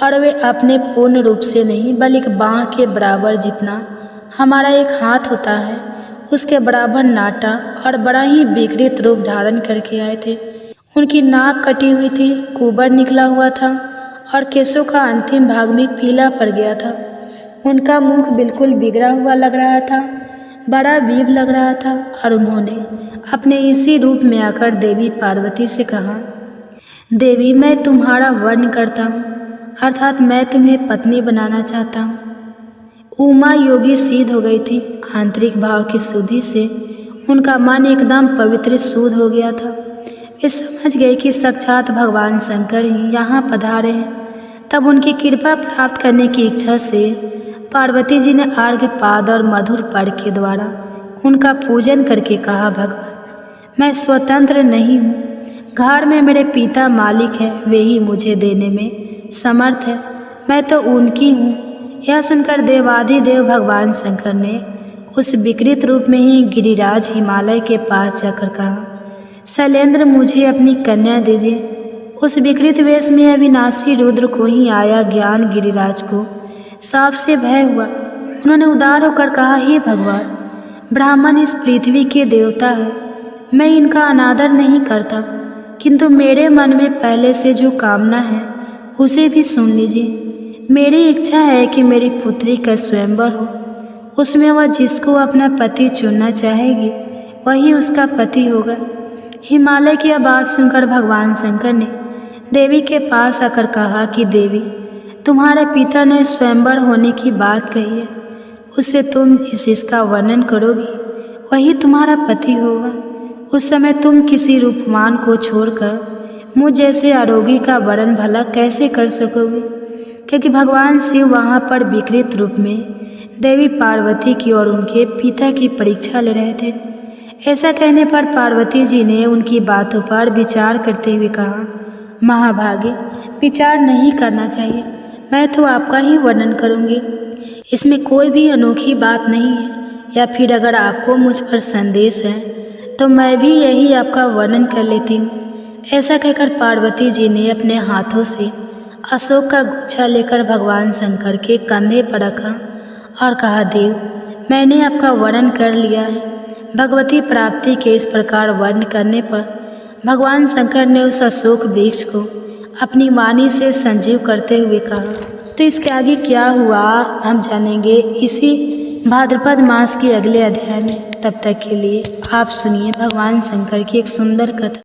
और वे अपने पूर्ण रूप से नहीं बल्कि बाँह के बराबर जितना हमारा एक हाथ होता है उसके बराबर नाटा और बड़ा ही विकृत रूप धारण करके आए थे। उनकी नाक कटी हुई थी, कुबर निकला हुआ था और केशों का अंतिम भाग भी पीला पड़ गया था। उनका मुख बिल्कुल बिगड़ा हुआ लग रहा था, बड़ा अजीब लग रहा था और उन्होंने अपने इसी रूप में आकर देवी पार्वती से कहा, देवी, मैं तुम्हारा वर्ण करता हूँ, अर्थात मैं तुम्हें पत्नी बनाना चाहता हूँ। उमा योगी सिद्ध हो गई थी। आंतरिक भाव की शुद्धि से उनका मन एकदम पवित्र शुद्ध हो गया था। वे समझ गए कि साक्षात भगवान शंकर ही यहाँ पधारे हैं। तब उनकी कृपा प्राप्त करने की इच्छा से पार्वती जी ने अर्घ्य पाद और मधुर पढ़ के द्वारा उनका पूजन करके कहा, भगवान, मैं स्वतंत्र नहीं हूँ, घर में मेरे पिता मालिक हैं, वे ही मुझे देने में समर्थ है, मैं तो उनकी हूँ। यह सुनकर देवाधिदेव भगवान शंकर ने उस विकृत रूप में ही गिरिराज हिमालय के पास जाकर कहा, शैलेंद्र, मुझे अपनी कन्या दीजिए। उस विकृत वेश में अविनाशी रुद्र को ही आया ज्ञान गिरिराज को साप से भय हुआ। उन्होंने उदार होकर कहा, हे भगवान, ब्राह्मण इस पृथ्वी के देवता हैं, मैं इनका अनादर नहीं करता, किंतु मेरे मन में पहले से जो कामना है उसे भी सुन लीजिए। मेरी इच्छा है कि मेरी पुत्री का स्वयंवर हो, उसमें वह जिसको अपना पति चुनना चाहेगी वही उसका पति होगा। हिमालय की यह बात सुनकर भगवान शंकर ने देवी के पास आकर कहा कि देवी, तुम्हारे पिता ने स्वयंवर होने की बात कही है, उससे तुम जिसका वर्णन करोगी वही तुम्हारा पति होगा। उस समय तुम किसी रूपवान को छोड़कर मुझ जैसे आरोगी का वर्णन भला कैसे कर सकोगे, क्योंकि भगवान शिव वहाँ पर विकृत रूप में देवी पार्वती की और उनके पिता की परीक्षा ले रहे थे। ऐसा कहने पर पार्वती जी ने उनकी बातों पर विचार करते हुए कहा, महाभागे, विचार नहीं करना चाहिए, मैं तो आपका ही वर्णन करूँगी, इसमें कोई भी अनोखी बात नहीं है। या फिर अगर आपको मुझ पर संदेश है तो मैं भी यही आपका वर्णन कर लेती हूँ। ऐसा कहकर पार्वती जी ने अपने हाथों से अशोक का गुच्छा लेकर भगवान शंकर के कंधे पर रखा और कहा, देव, मैंने आपका वर्णन कर लिया है, भगवती प्राप्ति के इस प्रकार वर्ण करने पर भगवान शंकर ने उस अशोक वृक्ष को अपनी वाणी से संजीव करते हुए कहा। तो इसके आगे क्या हुआ हम जानेंगे इसी भाद्रपद मास के अगले अध्याय में। तब तक के लिए आप सुनिए भगवान शंकर की एक सुंदर कथा।